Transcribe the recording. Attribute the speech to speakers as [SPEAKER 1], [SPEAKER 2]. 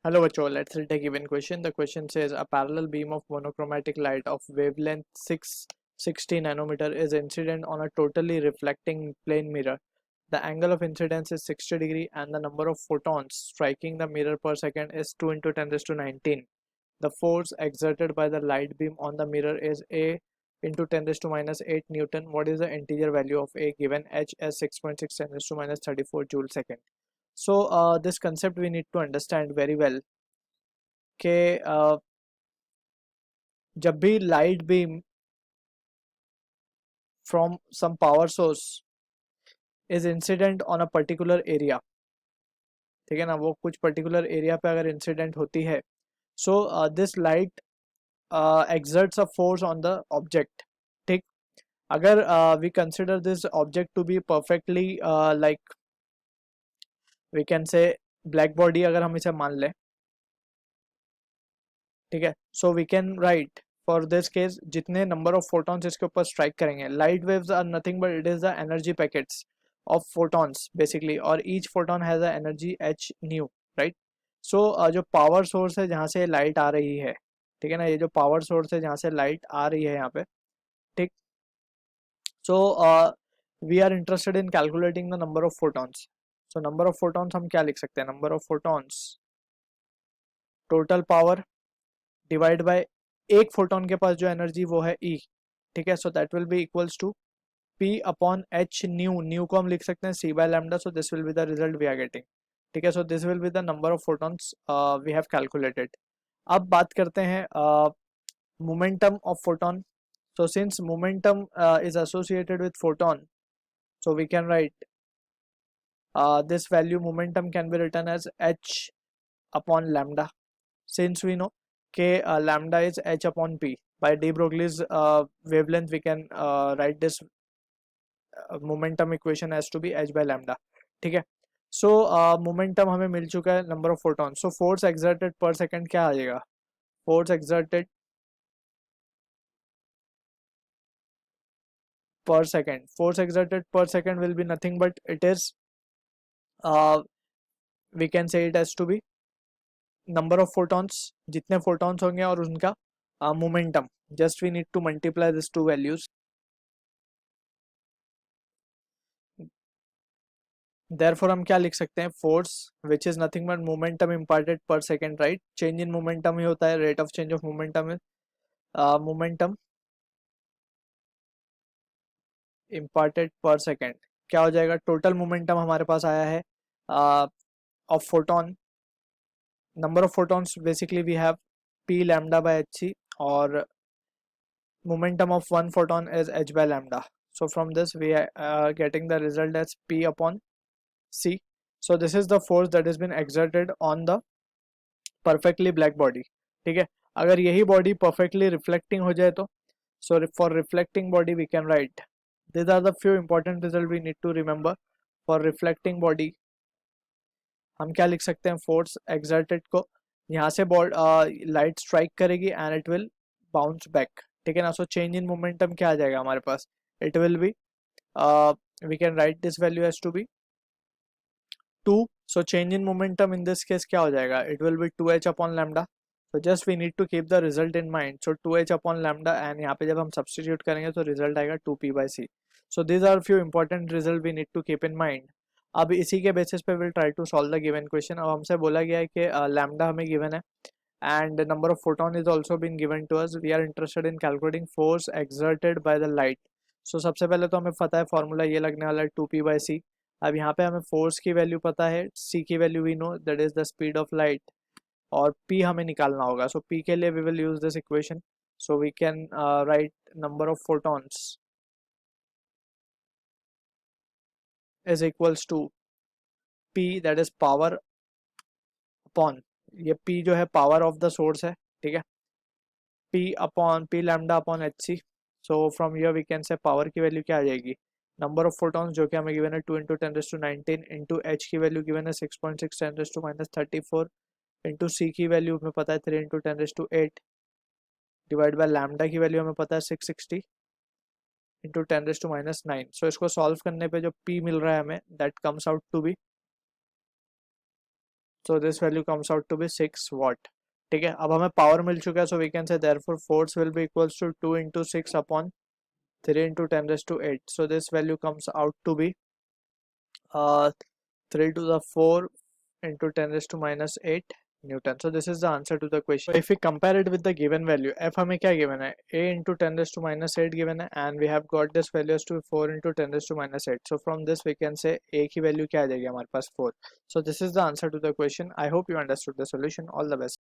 [SPEAKER 1] Hello, Bacho. Let's read a given question. The question says a parallel beam of monochromatic light of wavelength 660 nanometer is incident on a totally reflecting plane mirror. The angle of incidence is 60 degree and the number of photons striking the mirror per second is 2 into 10 raised to 19. The force exerted by the light beam on the mirror is A into 10 raised to minus 8 Newton. What is the integer value of A given H as 6.6 10 raised to minus 34 joule second? So this concept we need to understand very well कि जब भी light beam from some power source is incident on a particular area, ठीक है ना, वो कुछ particular area पे अगर इंसिडेंट होती है, so this light exerts a force on the object. ठीक, अगर we consider this object to be perfectly like we can say black body, अगर हम इसे मान लें, ठीक है, so we can write for this case जितने नंबर ऑफ फोटॉन्स इसके ऊपर स्ट्राइक करेंगे, light waves are nothing but it is the energy packets of photons basically, और each photon has a energy h nu, right. So जो power source है जहाँ से light आ रही है, ठीक है ना, ये जो पावर सोर्स है जहाँ से लाइट आ रही है यहाँ पे, ठीक. So we are interested in calculating the number of photons. So number of photons हम क्या लिख सकते हैं, number of photons total power divide by एक फोटोन के पास जो एनर्जी वो है ई, ठीक है. So that will be equals to P upon h nu, nu को हम लिख सकते हैं C by lambda. So this will be the result we are getting, ठीक है. So this will be the number of photons we have calculated. अब बात करते हैं momentum of photon. So since momentum is associated with photon, so we can write this value momentum can be written as h upon lambda, since we know k lambda is h upon p. By de Broglie's wavelength we can write this momentum equation as to be h by lambda, ठीक है. सो momentum हमें मिल चुका है, number of photon. So force exerted पर second क्या आ जाएगा, force exerted per second, force exerted per second will be nothing but it is we can say it as to be number of photons, जितने photons होंगे और उनका momentum. Just we need to multiply this two values. Therefore हम क्या लिख सकते हैं, force which is nothing but momentum imparted per second, right. Change in momentum ही होता है, rate of change of momentum is momentum imparted per second. क्या हो जाएगा, टोटल मोमेंटम हमारे पास आया है of photon, number of photons basically we have p lambda by hc, or momentum of one photon is h by lambda. So from this we are getting the result as p upon c. So this is the force that has been exerted on the perfectly black body, ठीक है. अगर यही body perfectly reflecting हो जाए तो, so for reflecting body we can write, these are the few important results we need to remember. For reflecting body हम क्या लिख सकते हैं, फोर्स एक्सर्टेड को यहाँ से लाइट स्ट्राइक करेगी and it will bounce back, ठीक है ना. सो चेंज इन मोमेंटम क्या आ जाएगा हमारे पास, it will be we can write this value as to be 2. So change in momentum in this case क्या हो जाएगा, it will be 2h upon lambda. So just we need to keep the result in mind. So 2h upon lambda and यहाँ पे जब हम substitute करेंगे तो result आएगा 2p/c. So these are few important result we need to keep in mind. अब इसी के बेसिस पे will try to solve the given question. अब हमसे बोला गया है कि लैम्डा हमें गिवन है and number of photon is also been given to us. We are interested in calculating force exerted by the light. So सबसे पहले तो हमें पता है फॉर्मूला ये लगने वाला है 2p/c. अब यहाँ पे हमें फोर्स की वैल्यू पता है, c की value we know that is the speed of light, और p हमें निकालना होगा. सो p के लिए we will use this equation. So we can write number of photons is equals to p, that is power upon, ये p जो है power of the source है, ठीक है, p upon p lambda upon H C. So from here we can say power की value क्या आ जाएगी, नंबर ऑफ फोटॉन्स जो कि हमें गिवन है 2 इंटू 10⁻⁹ इंटू एच की वैल्यू गिवन है 6.6 10⁻⁻34 इंटू सी की वैल्यू हमें पता है 3 इंटू 10⁸ डिवाइड बाय लैम्डा की वैल्यू हमें पता है 660 इंटू 10⁻⁹. सो इसको सॉल्व करने पे जो p मिल रहा है हमें, that comes out to be so this value comes out to be 6 watt. ठीक है, अब हमें पावर मिल चुका है, so we can say therefore force will be equals to 2 into 6 upon 3 into 10 raised to 8. So this value comes out to be 3 to the 4 into 10 raised to minus 8 Newton. So this is the answer to the question. So if we compare it with the given value, f हमें क्या given है, a into 10 raised to minus 8 given है, and we have got this value as to 4 into 10 raised to minus 8. So from this we can say a की value क्या आ जाएगी हमारे पास 4. So this is the answer to the question. I hope you understood the solution. All the best.